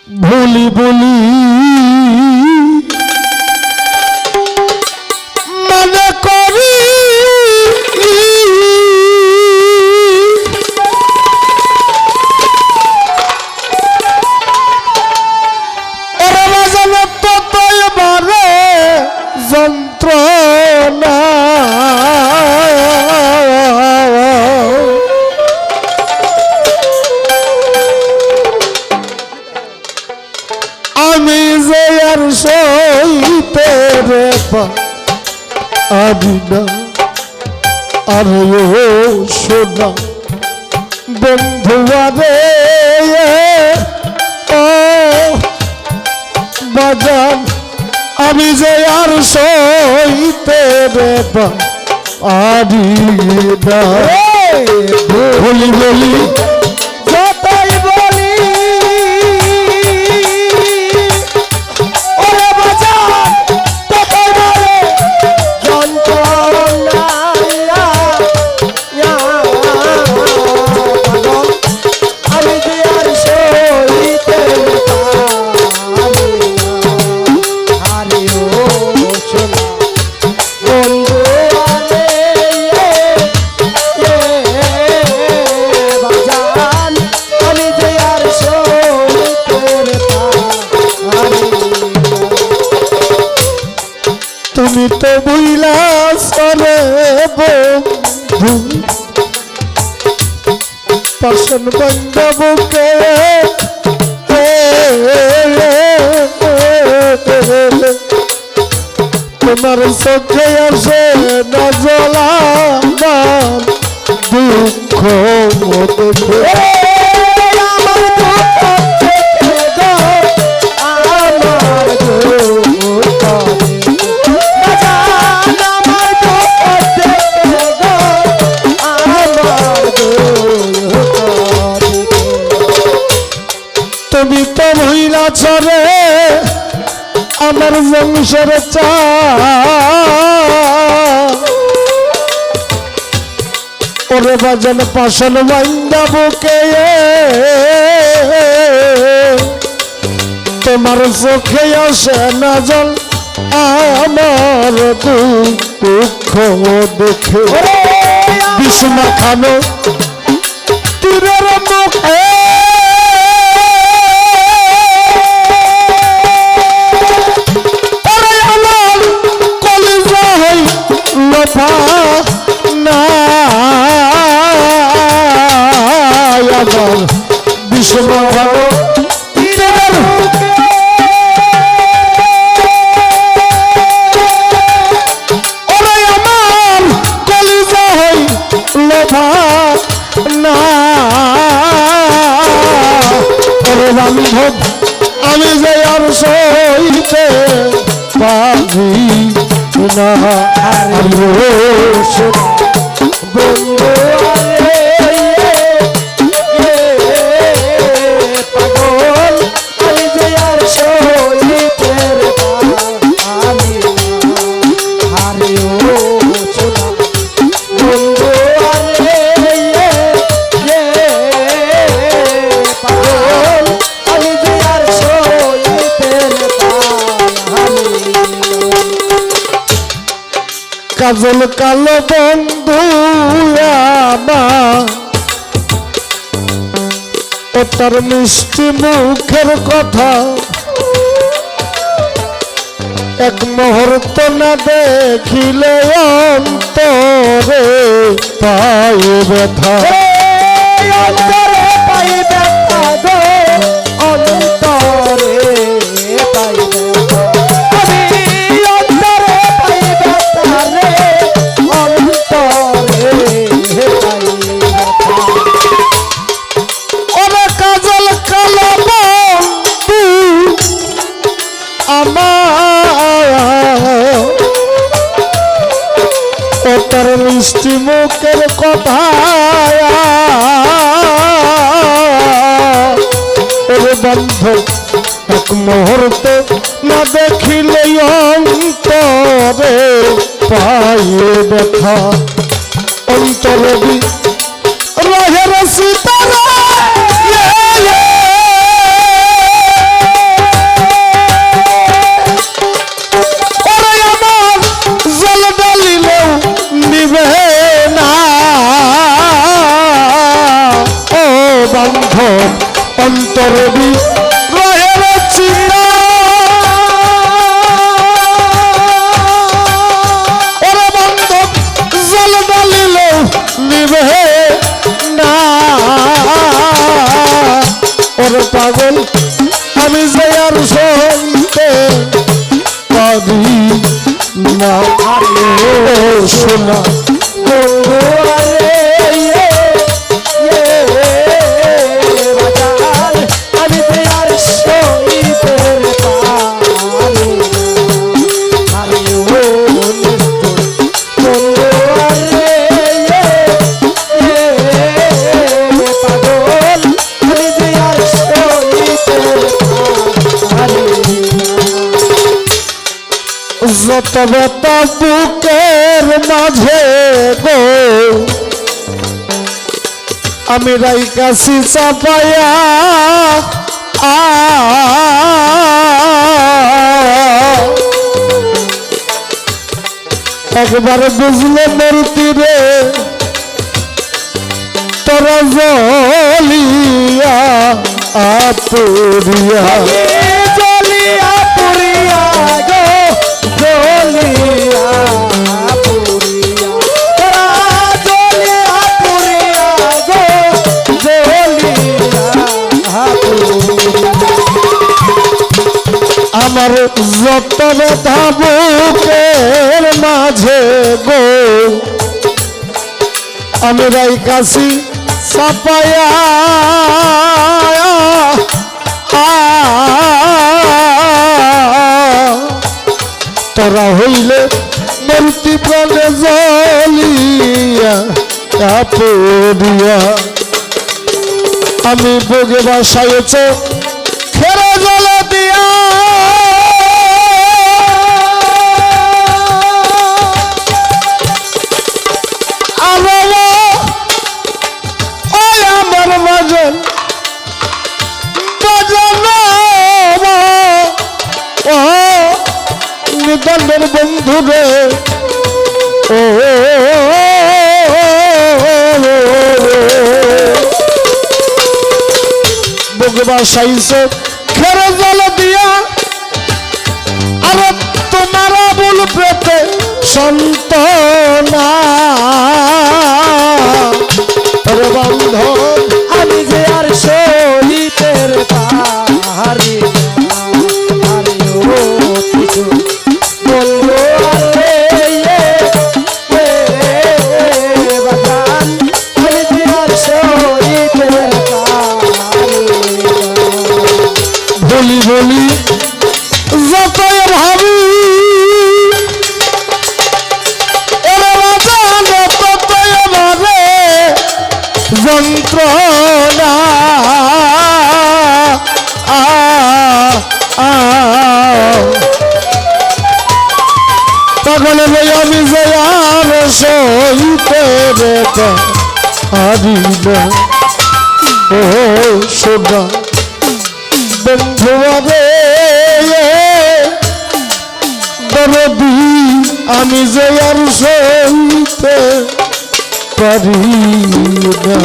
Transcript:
ভুলি বলি মনে করি ওরে বাজানো ততই বারে যন্ত্রণা আমি যে আর সইতে রে পারি না আর সোনা বন্ধুয়ারে ও বাজান আমি যে আর সইতে রে পারি না বলি বলি যতই বলি ওরে বাজান ততই বলে যন্ত্রণা আমি যে আর সইতে পারি না আরে ও সোনা বন্ধু তুমি তো বুইলা সরে বন্ধু পাশন বন্ধবুকে তোমার চোখে আসে না জ্বলা দুঃখ দেখে তুমি তো মহিলা ছড়ে আমার বংশের চা ওরে বাজান পাশন বাইন্দা বুকে তোমার চোখে আসে না জল আমার দুঃখ দেখে বিষ্ণা খানো তীরের মুখে বিষম ভালো ওরে আমার কলিজা হই লোভা না ওরে বান্ধব আমি যে আর সইতে পারি না বন্ধু কাজল কালো বন্ধু ও তার মিষ্টি মুখের কথা এক মুহূর্ত না দেখিলে অন্তরে পাই ব্যথা অন্তরে পাই ব্যথা গো অন্তরে পাই ব্যথা তার মিষ্টি মুখের কথা ওরে বন্ধু এক মুহূর্তে না দেখিলে অন্তরে পাই ব্যথা অন্তরে রহে সীতারা অন্তরে রহের চিন্তা ওরে বন্ধক জল ডালিল নিবে না ওরে পাগল আমি যে আর সইতে পারি না শোনা যত ব্যথা বুকের মাঝে গো আমি রাইকাছি চাপায়া একবার বুঝলে মূর্তি রে তোরা জলিয়া আপুরিয়া জলিয়া পুরিয়া গো জলিয়া পুরিয়া তোরা জলিয়া পুরিয়া গো জলিয়া আমার যত ব্যথা বুকের মাঝে গো আমি রাইকাছি চাপায়া তোরা হইলে মূর্তি প্রাণে জ্বলিয়া পুরিয়া আমি বুকে বাসাইছ খেরা জল দিয়া আমার বাজন নিদানের বন্ধু রে ও বুকে বাসাইছ খেরে জল দিয়া আর তোমার বুল পেতে সন্তনা বন্ধ আমি যে আর সহিতের পাহাড়ি বলি বলি যতই ভাবি ততই ভাবে যন্ত্রণা তখন আমি যে আর সইতে পারি না ও সোনা বন্ধু দরদি আমি যে আর সইতে পারি না।